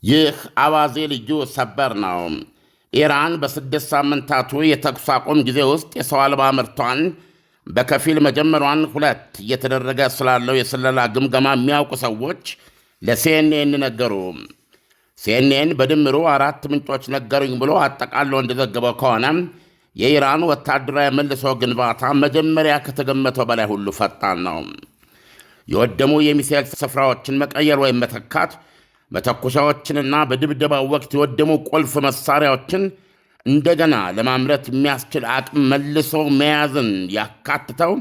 ይህ አዋዜ ልዩ ሰበር ነው። ኢራን በስድስት ሳምንታቱ የተኩስ አቁም ጊዜ ውስጥ የሰው አልባ ምርቷን በከፊል መጀመሯን ሁለት እየተደረገ ስላለው የስለላ ግምገማ የሚያውቁ ሰዎች ለሲኤንኤን ነገሩ። ሲኤንኤን በድምሩ 4 ምንጮች ነገሩኝ ብሎ አጠቃሎ እንደዘገበው ከሆነ የኢራን ወታደራዊ መልሶ ግንባታ መጀመሪያ ከተገመተው በላይ ሁሉ ፈጣን ነው። የወደሙ የሚሳኤል ስፍራዎችን መቀየር ወይም መተካት፣ መተኮሻዎችንና በድብደባው ወቅት የወደሙ ቁልፍ መሳሪያዎችን እንደገና ለማምረት የሚያስችል አቅም መልሶ መያዝን ያካትተው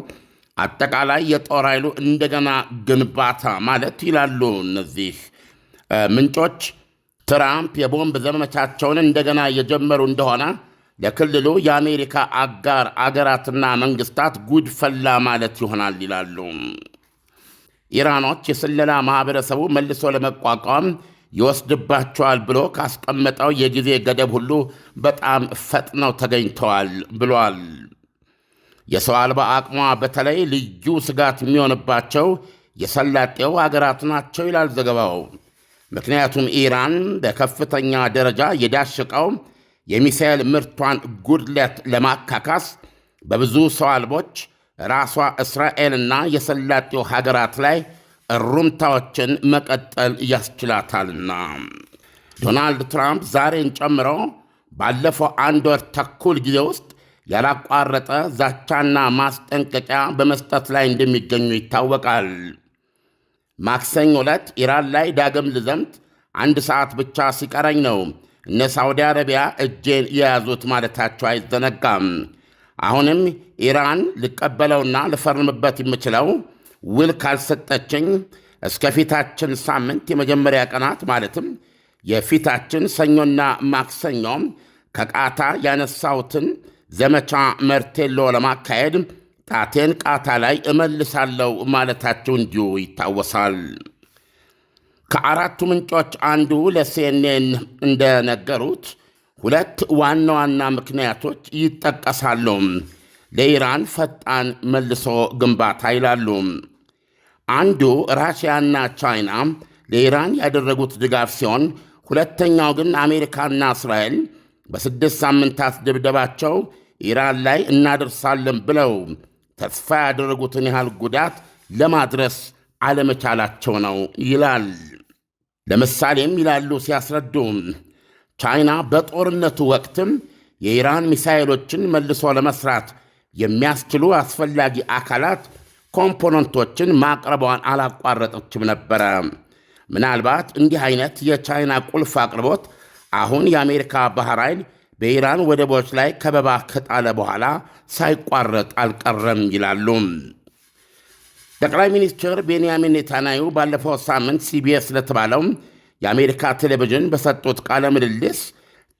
አጠቃላይ የጦር ኃይሉ እንደገና ግንባታ ማለት ይላሉ እነዚህ ምንጮች። ትራምፕ የቦምብ ዘመቻቸውን እንደገና እየጀመሩ እንደሆነ ለክልሉ የአሜሪካ አጋር አገራትና መንግስታት ጉድ ፈላ ማለት ይሆናል ይላሉ። ኢራኖች የስለላ ማኅበረሰቡ መልሶ ለመቋቋም ይወስድባቸዋል ብሎ ካስቀመጠው የጊዜ ገደብ ሁሉ በጣም ፈጥነው ተገኝተዋል ብሏል። የሰው አልባ አቅሟ በተለይ ልዩ ስጋት የሚሆንባቸው የሰላጤው አገራት ናቸው ይላል ዘገባው። ምክንያቱም ኢራን በከፍተኛ ደረጃ የዳሸቀው የሚሳኤል ምርቷን ጉድለት ለማካካስ በብዙ ሰው አልቦች ራሷ እስራኤልና የሰላጤው ሀገራት ላይ እሩምታዎችን መቀጠል ያስችላታልና። ዶናልድ ትራምፕ ዛሬን ጨምሮ ባለፈው 1 ወር ተኩል ጊዜ ውስጥ ያላቋረጠ ዛቻና ማስጠንቀቂያ በመስጠት ላይ እንደሚገኙ ይታወቃል። ማክሰኞ ዕለት ኢራን ላይ ዳግም ልዘምት 1 ሰዓት ብቻ ሲቀረኝ ነው እነ ሳውዲ አረቢያ እጄን የያዙት ማለታቸው አይዘነጋም። አሁንም ኢራን ልቀበለውና ልፈርምበት የምችለው ውል ካልሰጠችኝ እስከ ፊታችን ሳምንት የመጀመሪያ ቀናት ማለትም የፊታችን ሰኞና ማክሰኞም ከቃታር ያነሳሁትን ዘመቻ መርቴሎ ለማካሄድ ጣቴን ቃታ ላይ እመልሳለሁ ማለታቸው እንዲሁ ይታወሳል። ከአራቱ ምንጮች አንዱ ለሲኤንኤን እንደነገሩት 2 ዋና ዋና ምክንያቶች ይጠቀሳሉ ለኢራን ፈጣን መልሶ ግንባታ ይላሉ። አንዱ ራሽያና ቻይና ለኢራን ያደረጉት ድጋፍ ሲሆን፣ ሁለተኛው ግን አሜሪካና እስራኤል በ6 ሳምንታት ድብደባቸው ኢራን ላይ እናደርሳለን ብለው ተስፋ ያደረጉትን ያህል ጉዳት ለማድረስ አለመቻላቸው ነው ይላል። ለምሳሌም ይላሉ ሲያስረዱ ቻይና በጦርነቱ ወቅትም የኢራን ሚሳኤሎችን መልሶ ለመስራት የሚያስችሉ አስፈላጊ አካላት ኮምፖነንቶችን ማቅረቧን አላቋረጠችም ነበረ። ምናልባት እንዲህ አይነት የቻይና ቁልፍ አቅርቦት አሁን የአሜሪካ ባህር ኃይል በኢራን ወደቦች ላይ ከበባ ከጣለ በኋላ ሳይቋረጥ አልቀረም ይላሉ። ጠቅላይ ሚኒስትር ቤንያሚን ኔታንያሁ ባለፈው ሳምንት ሲቢኤስ ለተባለው የአሜሪካ ቴሌቪዥን በሰጡት ቃለ ምልልስ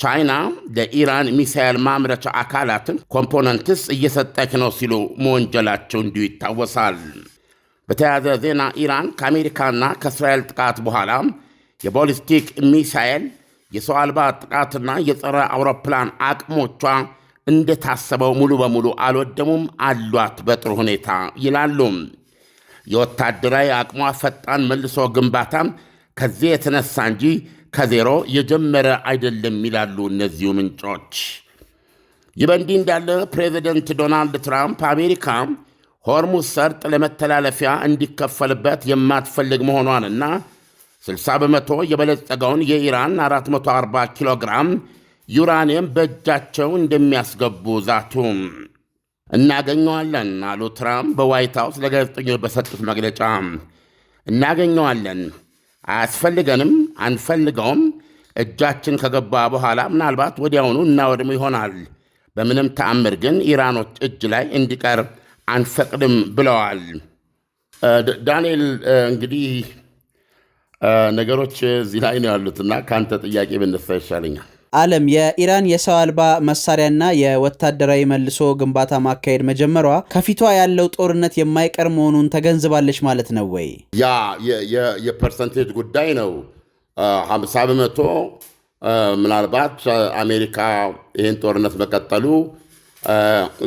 ቻይና ለኢራን ሚሳኤል ማምረቻ አካላትን ኮምፖነንትስ እየሰጠች ነው ሲሉ መወንጀላቸው እንዲሁ ይታወሳል። በተያያዘ ዜና ኢራን ከአሜሪካና ከእስራኤል ጥቃት በኋላ የቦሊስቲክ ሚሳኤል፣ የሰው አልባ ጥቃትና የጸረ አውሮፕላን አቅሞቿ እንደታሰበው ሙሉ በሙሉ አልወደሙም፣ አሏት በጥሩ ሁኔታ ይላሉ። የወታደራዊ አቅሟ ፈጣን መልሶ ግንባታም ከዚህ የተነሳ እንጂ ከዜሮ የጀመረ አይደለም ይላሉ እነዚሁ ምንጮች። ይህ በእንዲህ እንዳለ ፕሬዚደንት ዶናልድ ትራምፕ አሜሪካ ሆርሙዝ ሰርጥ ለመተላለፊያ እንዲከፈልበት የማትፈልግ መሆኗንና 60 በመቶ የበለጸገውን የኢራን 440 ኪሎ ግራም ዩራኒየም በእጃቸው እንደሚያስገቡ ዛቱ። እናገኘዋለን አሉ ትራምፕ በዋይት ሃውስ ለጋዜጠኞች በሰጡት መግለጫ። እናገኘዋለን፣ አያስፈልገንም፣ አንፈልገውም። እጃችን ከገባ በኋላ ምናልባት ወዲያውኑ እናወድሙ ይሆናል። በምንም ተአምር ግን ኢራኖች እጅ ላይ እንዲቀር አንፈቅድም ብለዋል። ዳንኤል፣ እንግዲህ ነገሮች እዚህ ላይ ነው ያሉትና ከአንተ ጥያቄ ብነሳ ይሻለኛል። ዓለም የኢራን የሰው አልባ መሳሪያና የወታደራዊ መልሶ ግንባታ ማካሄድ መጀመሯ ከፊቷ ያለው ጦርነት የማይቀር መሆኑን ተገንዝባለች ማለት ነው ወይ? ያ የፐርሰንቴጅ ጉዳይ ነው። 50 በመቶ ምናልባት አሜሪካ ይህን ጦርነት መቀጠሉ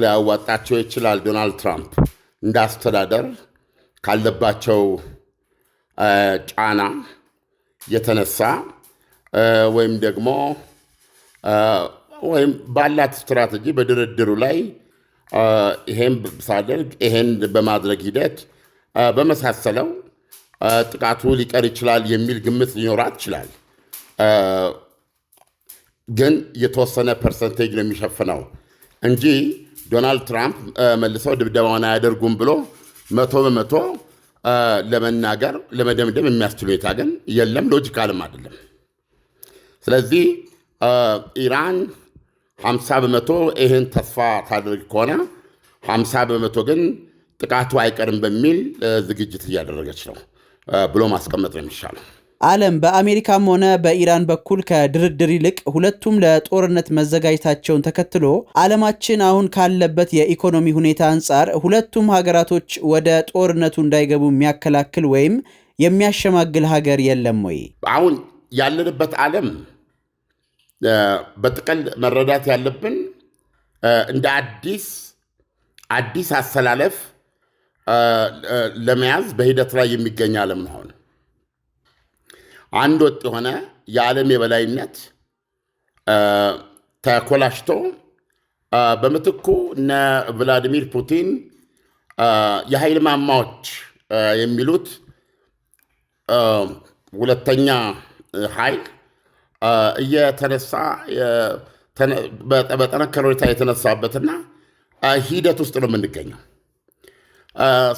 ሊያዋጣቸው ይችላል። ዶናልድ ትራምፕ እንዳስተዳደር ካለባቸው ጫና የተነሳ ወይም ደግሞ ወይም ባላት ስትራቴጂ በድርድሩ ላይ ይሄን ሳደርግ ይሄን በማድረግ ሂደት በመሳሰለው ጥቃቱ ሊቀር ይችላል የሚል ግምት ሊኖራት ይችላል። ግን የተወሰነ ፐርሰንቴጅ ነው የሚሸፍነው እንጂ ዶናልድ ትራምፕ መልሰው ድብደባውን አያደርጉም ብሎ 100% ለመናገር ለመደምደም የሚያስችል ሁኔታ ግን የለም፣ ሎጂካልም አይደለም። ስለዚህ ኢራን 50% ይህን ተስፋ ታደርግ ከሆነ 50% ግን ጥቃቱ አይቀርም በሚል ዝግጅት እያደረገች ነው ብሎ ማስቀመጥ ነው የሚሻለው። ዓለም በአሜሪካም ሆነ በኢራን በኩል ከድርድር ይልቅ ሁለቱም ለጦርነት መዘጋጀታቸውን ተከትሎ ዓለማችን አሁን ካለበት የኢኮኖሚ ሁኔታ አንጻር ሁለቱም ሀገራቶች ወደ ጦርነቱ እንዳይገቡ የሚያከላክል ወይም የሚያሸማግል ሀገር የለም ወይ? አሁን ያለንበት ዓለም በጥቅል መረዳት ያለብን እንደ አዲስ አሰላለፍ ለመያዝ በሂደት ላይ የሚገኝ ዓለም ነው። አንድ ወጥ የሆነ የዓለም የበላይነት ተኮላሽቶ በምትኩ እነ ቭላዲሚር ፑቲን የኃይል ማማዎች የሚሉት ሁለተኛ ኃይል እየተነሳ በጠነከረ ሁኔታ የተነሳበትና ሂደት ውስጥ ነው የምንገኘው።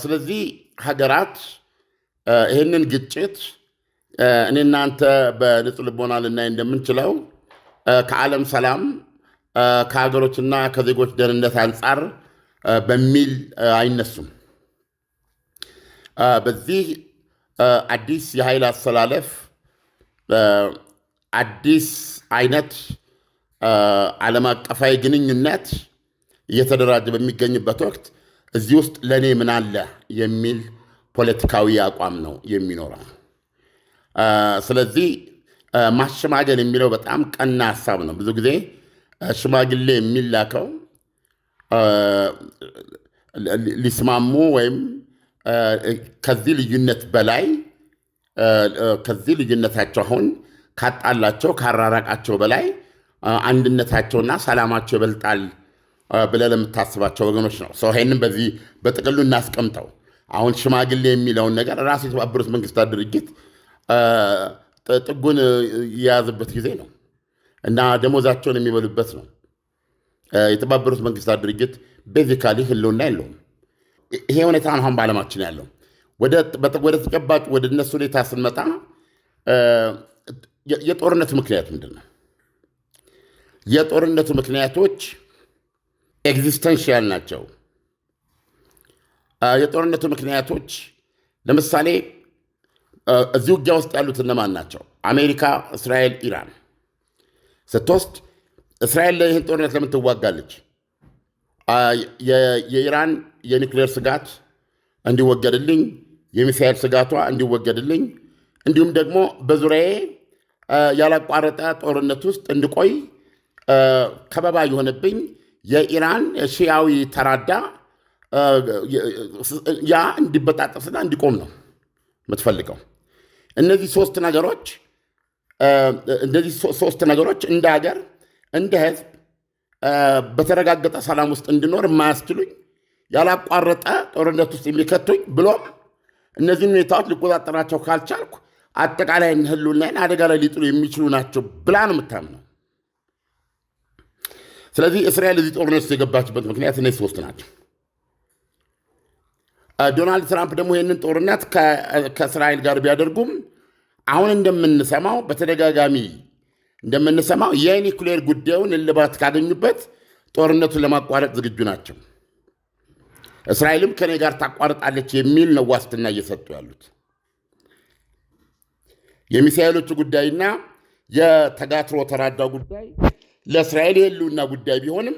ስለዚህ ሀገራት ይህንን ግጭት እኔ እናንተ በንጹህ ልቦና ልናይ እንደምንችለው ከዓለም ሰላም ከሀገሮችና ከዜጎች ደህንነት አንጻር በሚል አይነሱም። በዚህ አዲስ የኃይል አሰላለፍ አዲስ አይነት ዓለም አቀፋዊ ግንኙነት እየተደራጀ በሚገኝበት ወቅት እዚህ ውስጥ ለእኔ ምን አለ የሚል ፖለቲካዊ አቋም ነው የሚኖረው። ስለዚህ ማሸማገል የሚለው በጣም ቀና ሀሳብ ነው። ብዙ ጊዜ ሽማግሌ የሚላከው ሊስማሙ ወይም ከዚህ ልዩነት በላይ ከዚህ ልዩነታቸው አሁን ካጣላቸው ካራራቃቸው በላይ አንድነታቸውና ሰላማቸው ይበልጣል ብለህ ለምታስባቸው ወገኖች ነው። ይህንም በዚህ በጥቅሉ እናስቀምጠው። አሁን ሽማግሌ የሚለውን ነገር ራሱ የተባበሩት መንግስታት ድርጅት ጥጉን የያዘበት ጊዜ ነው እና ደሞዛቸውን የሚበሉበት ነው። የተባበሩት መንግስታት ድርጅት ቤዚካሊ ህልውና የለውም። ይሄ ሁኔታ አሁን በዓለማችን ያለው ወደ ተጨባጭ ወደ እነሱ ሁኔታ ስንመጣ የጦርነቱ ምክንያት ምንድን ነው? የጦርነቱ ምክንያቶች ኤግዚስተንሽያል ናቸው። የጦርነቱ ምክንያቶች ለምሳሌ እዚህ ውጊያ ውስጥ ያሉት እነማን ናቸው? አሜሪካ፣ እስራኤል፣ ኢራን ስትወስድ እስራኤል ይህን ጦርነት ለምን ትዋጋለች? የኢራን የኒውክሌር ስጋት እንዲወገድልኝ፣ የሚሳኤል ስጋቷ እንዲወገድልኝ፣ እንዲሁም ደግሞ በዙሪያዬ ያላቋረጠ ጦርነት ውስጥ እንድቆይ ከበባ የሆነብኝ የኢራን ሺያዊ ተራዳ ያ እንዲበጣጠስና እንዲቆም ነው የምትፈልገው። እነዚህ ሶስት ነገሮች እንደ ሀገር እንደ ህዝብ በተረጋገጠ ሰላም ውስጥ እንድኖር የማያስችሉኝ ያላቋረጠ ጦርነት ውስጥ የሚከቱኝ ብሎም እነዚህን ሁኔታዎች ሊቆጣጠራቸው ካልቻልኩ አጠቃላይ ህልውናዬን አደጋ ላይ ሊጥሉ የሚችሉ ናቸው ብላ ነው የምታምነው። ስለዚህ እስራኤል እዚህ ጦርነት ውስጥ የገባችበት ምክንያት እነዚህ ሶስት ናቸው። ዶናልድ ትራምፕ ደግሞ ይህንን ጦርነት ከእስራኤል ጋር ቢያደርጉም አሁን እንደምንሰማው በተደጋጋሚ እንደምንሰማው የኒኩሌር ጉዳዩን እልባት ካገኙበት ጦርነቱን ለማቋረጥ ዝግጁ ናቸው። እስራኤልም ከኔ ጋር ታቋርጣለች የሚል ነው ዋስትና እየሰጡ ያሉት። የሚሳኤሎቹ ጉዳይና የተጋትሮ ተራዳው ጉዳይ ለእስራኤል የህልውና ጉዳይ ቢሆንም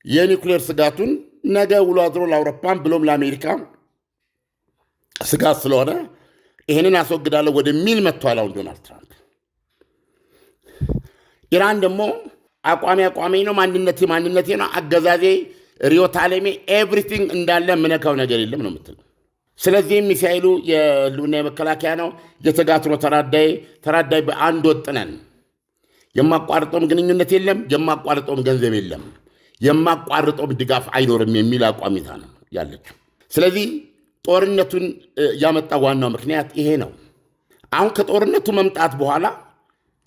የኒኩሌር ስጋቱን ነገ ውሎ አድሮ ለአውሮፓን ብሎም ለአሜሪካ ስጋት ስለሆነ ይህንን አስወግዳለሁ ወደሚል መጥቷል አሁን ዶናልድ ትራምፕ። ኢራን ደግሞ አቋሜ ነው፣ ማንነቴ ነው፣ አገዛዜ፣ ርዕዮተ ዓለሜ ኤቭሪቲንግ እንዳለ ምነካው ነገር የለም ነው የምትለው። ስለዚህም ሚሳኤሉ የህልውና የመከላከያ ነው፣ የተጋትሮ ተራዳይ በአንድ ወጥ ነን የማቋርጠውም ግንኙነት የለም፣ የማቋርጠውም ገንዘብ የለም፣ የማቋርጠውም ድጋፍ አይኖርም የሚል አቋሚታ ነው ያለችው። ስለዚህ ጦርነቱን ያመጣ ዋናው ምክንያት ይሄ ነው። አሁን ከጦርነቱ መምጣት በኋላ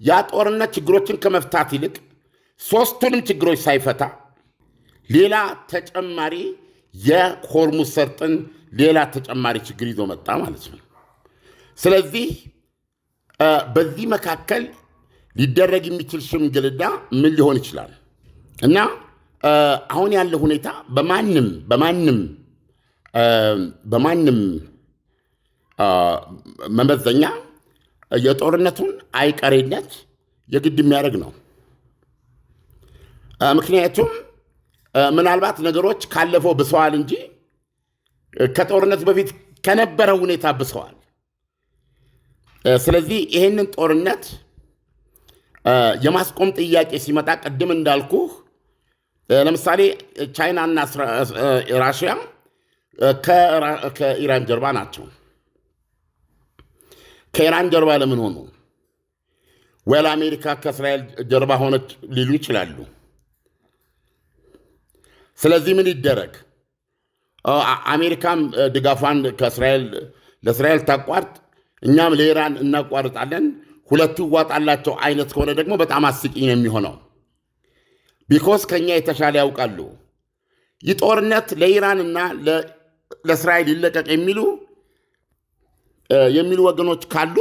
ያ ጦርነት ችግሮችን ከመፍታት ይልቅ ሦስቱንም ችግሮች ሳይፈታ ሌላ ተጨማሪ የሆርሙዝ ሰርጥን ሌላ ተጨማሪ ችግር ይዞ መጣ ማለት ነው። ስለዚህ በዚህ መካከል ሊደረግ የሚችል ሽምግልና ምን ሊሆን ይችላል? እና አሁን ያለው ሁኔታ በማንም መመዘኛ የጦርነቱን አይቀሬነት የግድ የሚያደርግ ነው። ምክንያቱም ምናልባት ነገሮች ካለፈው ብሰዋል እንጂ ከጦርነቱ በፊት ከነበረው ሁኔታ ብሰዋል። ስለዚህ ይህንን ጦርነት የማስቆም ጥያቄ ሲመጣ ቅድም እንዳልኩህ ለምሳሌ ቻይናና ራሽያ ከኢራን ጀርባ ናቸው። ከኢራን ጀርባ ለምን ሆኑ? ወላ አሜሪካ ከእስራኤል ጀርባ ሆነች ሊሉ ይችላሉ። ስለዚህ ምን ይደረግ? አሜሪካም ድጋፏን ለእስራኤል ታቋርጥ፣ እኛም ለኢራን እናቋርጣለን፣ ሁለቱ ይዋጣላቸው አይነት ከሆነ ደግሞ በጣም አስቂኝ ነው የሚሆነው። ቢኮዝ ከኛ የተሻለ ያውቃሉ። ይህ ጦርነት ለኢራንና ለእስራኤል ይለቀቅ የሚሉ ወገኖች ካሉ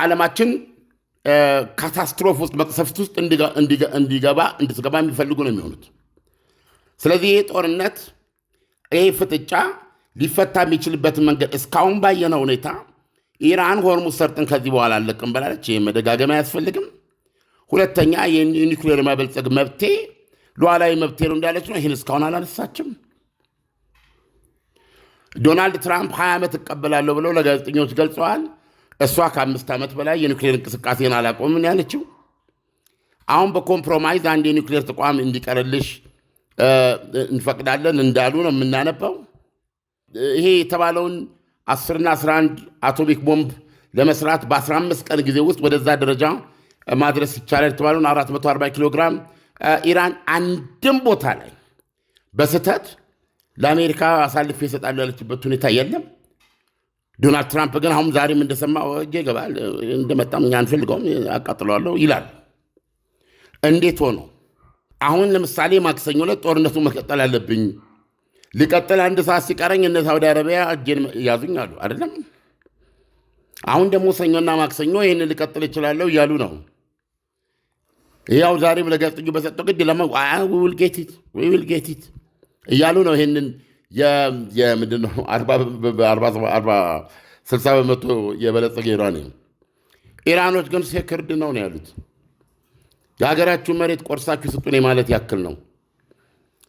ዓለማችን ካታስትሮፍ ውስጥ መቅሰፍት ውስጥ እንድትገባ የሚፈልጉ ነው የሚሆኑት። ስለዚህ ይህ ጦርነት ይህ ፍጥጫ ሊፈታ የሚችልበትን መንገድ እስካሁን ባየነው ሁኔታ ኢራን ሆርሙዝ ሰርጥን ከዚህ በኋላ አለቅም ብላለች። ይህ መደጋገም አያስፈልግም። ሁለተኛ የኒውክሌር ማበልጸግ መብቴ ሉዓላዊ መብቴ ነው እንዳለች ነው። ይህን እስካሁን አላነሳችም። ዶናልድ ትራምፕ 20 ዓመት እቀበላለሁ ብለው ለጋዜጠኞች ገልጸዋል። እሷ ከ5 ዓመት በላይ የኒውክሌር እንቅስቃሴን አላቆምን ያለችው። አሁን በኮምፕሮማይዝ አንድ የኒውክሌር ተቋም እንዲቀርልሽ እንፈቅዳለን እንዳሉ ነው የምናነባው። ይሄ የተባለውን 10ና 11 አቶሚክ ቦምብ ለመስራት በ15 ቀን ጊዜ ውስጥ ወደዛ ደረጃ ማድረስ ይቻላል የተባለውን 440 ኪሎ ግራም ኢራን አንድም ቦታ ላይ በስህተት ለአሜሪካ አሳልፌ ይሰጣሉ ያለችበት ሁኔታ የለም። ዶናልድ ትራምፕ ግን አሁን ዛሬም እንደሰማው እጄ ይገባል፣ እንደመጣም እኛ አንፈልገውም አቃጥለዋለሁ ይላል። እንዴት ሆኖ አሁን ለምሳሌ ማክሰኞ ዕለት ጦርነቱ መቀጠል አለብኝ፣ ሊቀጥል 1 ሰዓት ሲቀረኝ እነ ሳውዲ አረቢያ እጄን ያዙኝ አሉ አይደለም። አሁን ደግሞ ሰኞና ማክሰኞ ይህን ሊቀጥል ይችላለሁ እያሉ ነው። ያው ዛሬም ለጋዜጠኞች በሰጠው ግድ ዊል ጌት ኢት እያሉ ነው። ይህንን የምንድነው 60 በመቶ የበለጸገ ኢራኖች ግን ሴክርድ ነው ያሉት። የሀገራችሁን መሬት ቆርሳችሁ ስጡን ማለት ያክል ነው።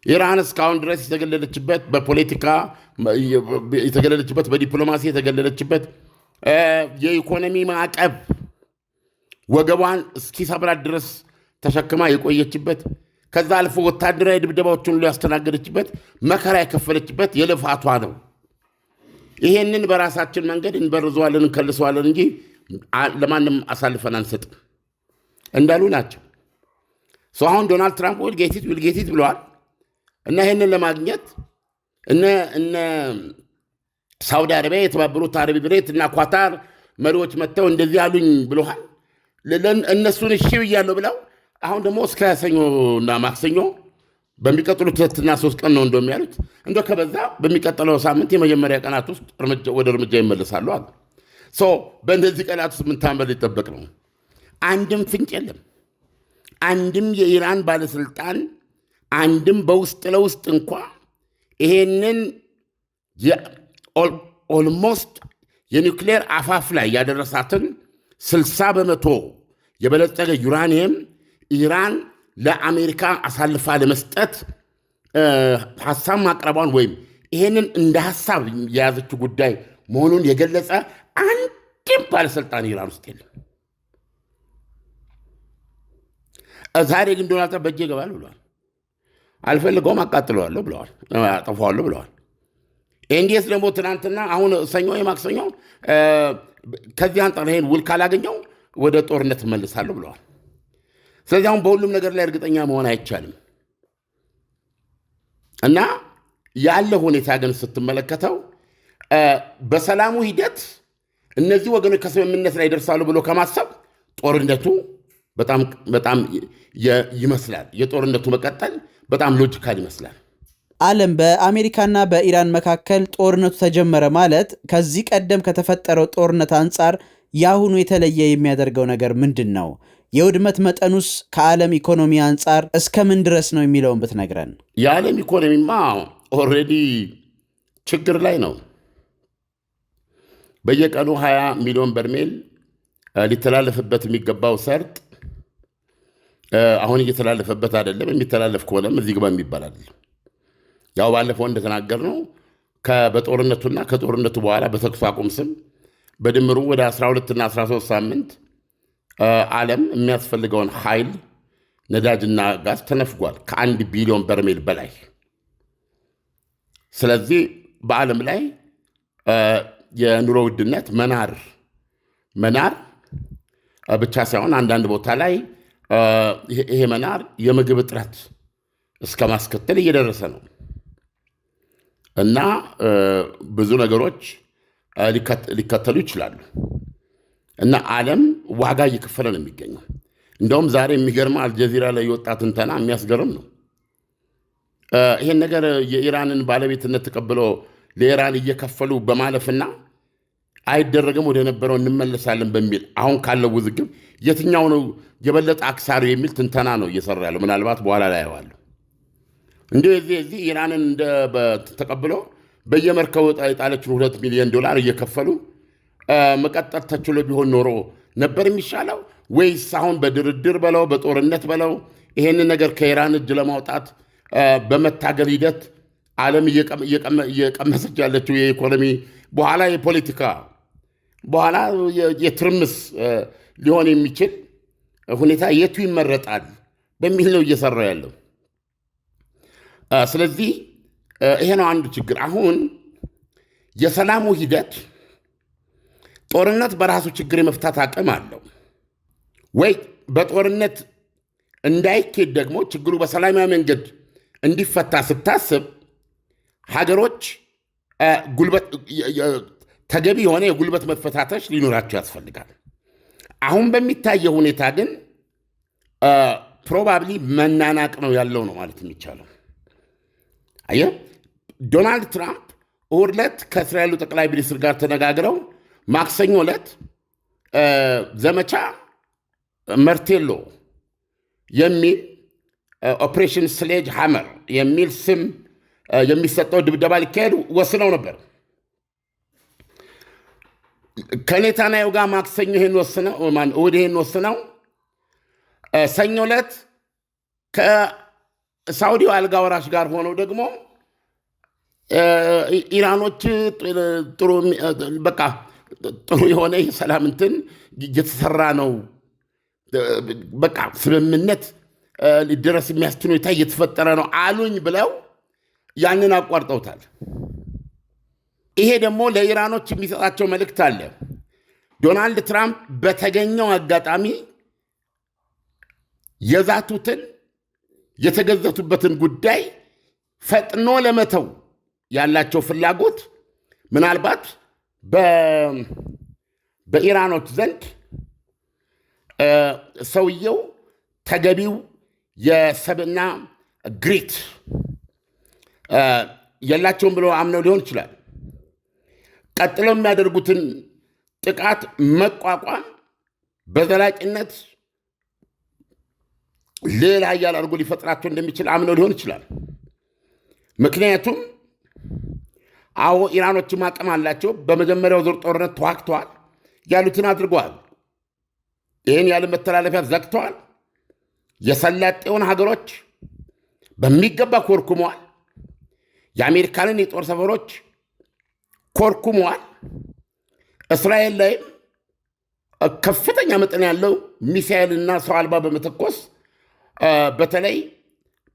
ኢራን እስካሁን ድረስ የተገለለችበት በፖለቲካ የተገለለችበት፣ በዲፕሎማሲ የተገለለችበት፣ የኢኮኖሚ ማዕቀብ ወገቧን እስኪሰብራት ድረስ ተሸክማ የቆየችበት፣ ከዛ አልፎ ወታደራዊ ድብደባዎችን ሁሉ ያስተናገደችበት፣ መከራ የከፈለችበት የልፋቷ ነው። ይሄንን በራሳችን መንገድ እንበርዘዋለን፣ እንከልሰዋለን እንጂ ለማንም አሳልፈን አንሰጥም እንዳሉ ናቸው። አሁን ዶናልድ ትራምፕ ዊልጌቲት ብለዋል እና ይህንን ለማግኘት እነ ሳውዲ አረቢያ፣ የተባበሩት አረብ ኤሚሬት እና ኳታር መሪዎች መጥተው እንደዚህ አሉኝ ብለዋል። እነሱን እሺ ብያለሁ ብለው አሁን ደግሞ እስከ ሰኞና ማክሰኞ በሚቀጥሉት 2 እና 3 ቀን ነው እንደሚያሉት ከበዛ በሚቀጥለው ሳምንት የመጀመሪያ ቀናት ውስጥ ወደ እርምጃ ይመለሳሉ አሉ። በእንደዚህ ቀናት ውስጥ ምን ታምር ሊጠበቅ ነው? አንድም ፍንጭ የለም። አንድም የኢራን ባለስልጣን አንድም በውስጥ ለውስጥ እንኳ ይሄንን ኦልሞስት የኒውክሌር አፋፍ ላይ ያደረሳትን 60 በመቶ የበለጸገ ዩራኒየም ኢራን ለአሜሪካ አሳልፋ ለመስጠት ሐሳብ ማቅረቧን ወይም ይሄንን እንደ ሐሳብ የያዘችው ጉዳይ መሆኑን የገለጸ አንድም ባለስልጣን ኢራን ውስጥ የለም። ዛሬ ግን ዶናልድ ትራምፕ በእጄ ይገባል ብለዋል። አልፈልገውም፣ አቃጥለዋለሁ ብለዋል፣ አጠፋዋለሁ ብለዋል። ኤንዲኤስ ደግሞ ትናንትና አሁን ሰኞ የማክሰኞ ከዚህ አንጻር ይሄን ውል ካላገኘው ወደ ጦርነት እመልሳለሁ ብለዋል። ስለዚህ አሁን በሁሉም ነገር ላይ እርግጠኛ መሆን አይቻልም እና ያለ ሁኔታ ግን ስትመለከተው በሰላሙ ሂደት እነዚህ ወገኖች ከስምምነት ላይ ይደርሳሉ ብሎ ከማሰብ ጦርነቱ በጣም ይመስላል። የጦርነቱ መቀጠል በጣም ሎጂካል ይመስላል። ዓለም በአሜሪካና በኢራን መካከል ጦርነቱ ተጀመረ ማለት ከዚህ ቀደም ከተፈጠረው ጦርነት አንጻር የአሁኑ የተለየ የሚያደርገው ነገር ምንድን ነው? የውድመት መጠኑስ ከዓለም ኢኮኖሚ አንጻር እስከምን ድረስ ነው የሚለውን ብትነግረን። የዓለም ኢኮኖሚማ ኦልሬዲ ችግር ላይ ነው። በየቀኑ 20 ሚሊዮን በርሜል ሊተላለፍበት የሚገባው ሰርጥ አሁን እየተላለፈበት አይደለም። የሚተላለፍ ከሆነም እዚህ ግባ የሚባል አይደለም። ያው ባለፈው እንደተናገርነው በጦርነቱና ከጦርነቱ በኋላ በተኩስ አቁም ስም በድምሩ ወደ 12 እና 13 ሳምንት ዓለም የሚያስፈልገውን ኃይል ነዳጅና ጋዝ ተነፍጓል፣ ከ1 ቢሊዮን በርሜል በላይ። ስለዚህ በዓለም ላይ የኑሮ ውድነት መናር ብቻ ሳይሆን አንዳንድ ቦታ ላይ ይሄ መናር የምግብ እጥረት እስከ ማስከተል እየደረሰ ነው እና ብዙ ነገሮች ሊከተሉ ይችላሉ እና ዓለም ዋጋ እየከፈለ ነው የሚገኘው። እንደውም ዛሬ የሚገርመው አልጀዚራ ላይ የወጣ ትንተና የሚያስገርም ነው። ይሄን ነገር የኢራንን ባለቤትነት ተቀብሎ ለኢራን እየከፈሉ በማለፍና አይደረግም ወደ ነበረው እንመለሳለን በሚል አሁን ካለው ውዝግብ የትኛው ነው የበለጠ አክሳሪ የሚል ትንተና ነው እየሰራ ያለው። ምናልባት በኋላ ላይ ያዋሉ እንደዚህ ኢራንን ተቀብሎ በየመርከቡ የጣለችን $2 ሚሊዮን እየከፈሉ መቀጠል ተችሎ ቢሆን ኖሮ ነበር የሚሻለው ወይስ አሁን በድርድር በለው በጦርነት በለው ይሄንን ነገር ከኢራን እጅ ለማውጣት በመታገል ሂደት ዓለም እየቀመሰች ያለችው የኢኮኖሚ በኋላ የፖለቲካ በኋላ የትርምስ ሊሆን የሚችል ሁኔታ የቱ ይመረጣል በሚል ነው እየሰራ ያለው። ስለዚህ ይሄ ነው አንዱ ችግር። አሁን የሰላሙ ሂደት ጦርነት በራሱ ችግር የመፍታት አቅም አለው ወይ? በጦርነት እንዳይኬድ ደግሞ ችግሩ በሰላማዊ መንገድ እንዲፈታ ስታስብ ሀገሮች ተገቢ የሆነ የጉልበት መፈታተሽ ሊኖራቸው ያስፈልጋል። አሁን በሚታየው ሁኔታ ግን ፕሮባብሊ መናናቅ ነው ያለው ነው ማለት የሚቻለው። አየህ፣ ዶናልድ ትራምፕ እሑድ ዕለት ከእስራኤሉ ጠቅላይ ሚኒስትር ጋር ተነጋግረው ማክሰኞ ዕለት ዘመቻ መርቴሎ የሚል ኦፕሬሽን ስሌጅ ሃመር የሚል ስም የሚሰጠው ድብደባ ሊካሄዱ ወስነው ነበር። ከኔታንያሁ ጋር ማክሰኞ እሑድ ይሄን ወስነው ሰኞ ዕለት ከሳውዲው አልጋ ወራሽ ጋር ሆነው ደግሞ ኢራኖች ጥሩ የሆነ የሰላም እንትን እየተሰራ ነው፣ በቃ ስምምነት ሊደረስ የሚያስችል ሁኔታ እየተፈጠረ ነው አሉኝ ብለው ያንን አቋርጠውታል። ይሄ ደግሞ ለኢራኖች የሚሰጣቸው መልእክት አለ። ዶናልድ ትራምፕ በተገኘው አጋጣሚ የዛቱትን የተገዘቱበትን ጉዳይ ፈጥኖ ለመተው ያላቸው ፍላጎት ምናልባት በኢራኖች ዘንድ ሰውየው ተገቢው የሰብና ግሪት የላቸውም ብሎ አምነው ሊሆን ይችላል። ቀጥለው የሚያደርጉትን ጥቃት መቋቋም በዘላቂነት ሌላ ኃያል አድርጎ ሊፈጥራቸው እንደሚችል አምነው ሊሆን ይችላል። ምክንያቱም አዎ ኢራኖችም አቅም አላቸው። በመጀመሪያው ዙር ጦርነት ተዋግተዋል፣ ያሉትን አድርገዋል። ይህን ያለ መተላለፊያ ዘግተዋል። የሰላጤውን ሀገሮች በሚገባ ኮርኩመዋል። የአሜሪካንን የጦር ሰፈሮች ኮርኩመዋል። እስራኤል ላይም ከፍተኛ መጠን ያለው ሚሳኤልና ሰው አልባ በመተኮስ በተለይ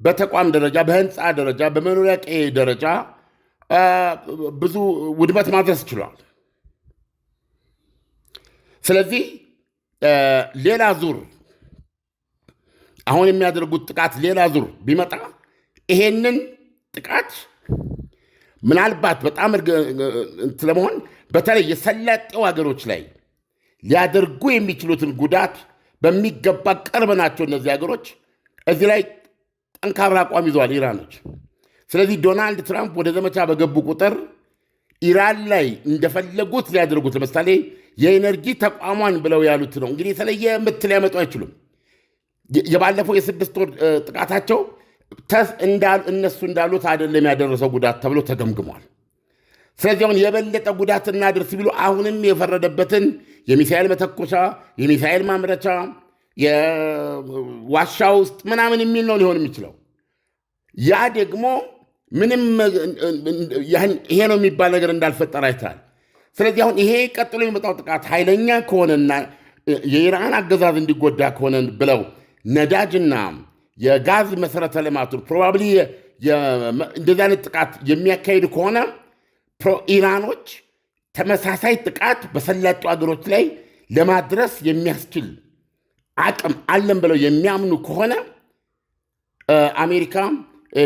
በተቋም ደረጃ፣ በህንፃ ደረጃ፣ በመኖሪያ ቀዬ ደረጃ ብዙ ውድመት ማድረስ ችሏል። ስለዚህ ሌላ ዙር አሁን የሚያደርጉት ጥቃት ሌላ ዙር ቢመጣ ይሄንን ጥቃት ምናልባት በጣም ስለመሆን በተለይ የሰላጤው ሀገሮች ላይ ሊያደርጉ የሚችሉትን ጉዳት በሚገባ ቅርብ ናቸው እነዚህ ሀገሮች። እዚህ ላይ ጠንካራ አቋም ይዘዋል ኢራኖች። ስለዚህ ዶናልድ ትራምፕ ወደ ዘመቻ በገቡ ቁጥር ኢራን ላይ እንደፈለጉት ሊያደርጉት፣ ለምሳሌ የኤነርጂ ተቋሟን ብለው ያሉት ነው እንግዲህ የተለየ ምት ሊያመጡ አይችሉም። የባለፈው የ6 ወር ጥቃታቸው እነሱ እንዳሉት አይደለም ያደረሰው ጉዳት ተብሎ ተገምግሟል። ስለዚህ አሁን የበለጠ ጉዳት እናድርስ ቢሉ አሁንም የፈረደበትን የሚሳኤል መተኮሻ፣ የሚሳኤል ማምረቻ፣ የዋሻ ውስጥ ምናምን የሚል ነው ሊሆን የሚችለው። ያ ደግሞ ምንም ይሄ ነው የሚባል ነገር እንዳልፈጠረ አይታል። ስለዚህ አሁን ይሄ ቀጥሎ የሚመጣው ጥቃት ኃይለኛ ከሆነና የኢራን አገዛዝ እንዲጎዳ ከሆነ ብለው ነዳጅና የጋዝ መሰረተ ልማቱን ፕሮባብሊ እንደዚህ አይነት ጥቃት የሚያካሂድ ከሆነ ኢራኖች ተመሳሳይ ጥቃት በሰላጤው ሀገሮች ላይ ለማድረስ የሚያስችል አቅም አለን ብለው የሚያምኑ ከሆነ አሜሪካ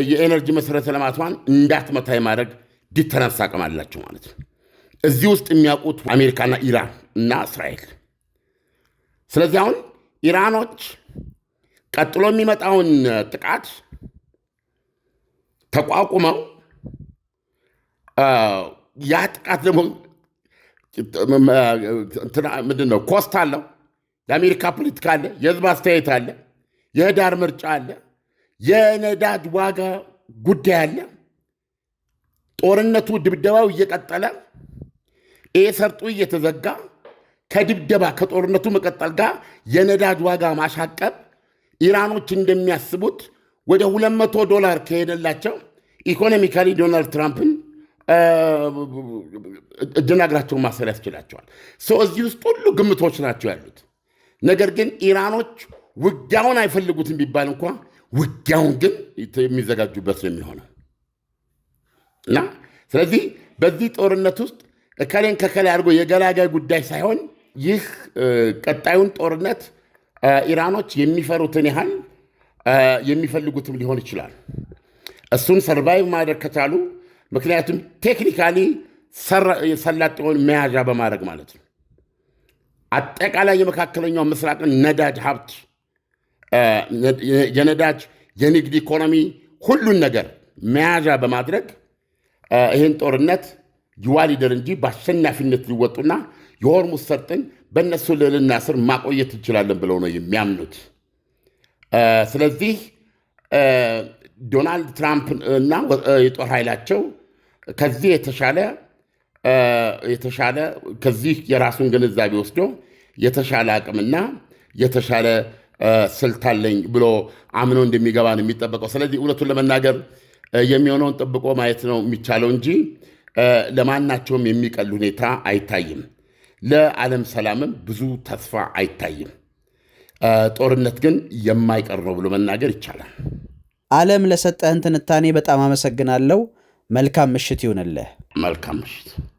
የኤነርጂ መሰረተ ልማቷን እንዳትመታ የማድረግ ዲተረንስ አቅም አላቸው ማለት ነው። እዚህ ውስጥ የሚያውቁት አሜሪካና ኢራን እና እስራኤል። ስለዚህ አሁን ኢራኖች ቀጥሎ የሚመጣውን ጥቃት ተቋቁመው ያ ጥቃት ደግሞ ምንድነው ኮስት አለው። የአሜሪካ ፖለቲካ አለ፣ የህዝብ አስተያየት አለ፣ የህዳር ምርጫ አለ፣ የነዳጅ ዋጋ ጉዳይ አለ። ጦርነቱ ድብደባው እየቀጠለ ይሄ ሰርጡ እየተዘጋ ከጦርነቱ መቀጠል ጋር የነዳጅ ዋጋ ማሻቀብ ኢራኖች እንደሚያስቡት ወደ $200 ከሄደላቸው ኢኮኖሚካሊ ዶናልድ ትራምፕን እጅና እግራቸውን ማሰር ያስችላቸዋል። እዚህ ውስጥ ሁሉ ግምቶች ናቸው ያሉት። ነገር ግን ኢራኖች ውጊያውን አይፈልጉትም ቢባል እንኳ ውጊያውን ግን የሚዘጋጁበት ነው የሚሆነው እና ስለዚህ በዚህ ጦርነት ውስጥ እከሌን ከከሌ አድርጎ የገላጋይ ጉዳይ ሳይሆን ይህ ቀጣዩን ጦርነት ኢራኖች የሚፈሩትን ያህል የሚፈልጉትም ሊሆን ይችላል። እሱን ሰርቫይቭ ማድረግ ከቻሉ ምክንያቱም ቴክኒካሊ ሰላጤውን መያዣ በማድረግ ማለት ነው። አጠቃላይ የመካከለኛው ምስራቅን ነዳጅ ሀብት፣ የነዳጅ የንግድ ኢኮኖሚ ሁሉን ነገር መያዣ በማድረግ ይህን ጦርነት ይዋሊደር እንጂ በአሸናፊነት ሊወጡና የሆርሙዝ ሰርጥን በእነሱ ልዕልና ስር ማቆየት እንችላለን ብለው ነው የሚያምኑት። ስለዚህ ዶናልድ ትራምፕ እና የጦር ኃይላቸው ከዚህ የተሻለ ከዚህ የራሱን ግንዛቤ ወስዶ የተሻለ አቅምና የተሻለ ስልት አለኝ ብሎ አምኖ እንደሚገባ ነው የሚጠበቀው። ስለዚህ እውነቱን ለመናገር የሚሆነውን ጠብቆ ማየት ነው የሚቻለው እንጂ ለማናቸውም የሚቀል ሁኔታ አይታይም። ለዓለም ሰላምም ብዙ ተስፋ አይታይም። ጦርነት ግን የማይቀር ነው ብሎ መናገር ይቻላል። ዓለም ለሰጠህን ትንታኔ በጣም አመሰግናለሁ። መልካም ምሽት ይሁንልህ። መልካም ምሽት።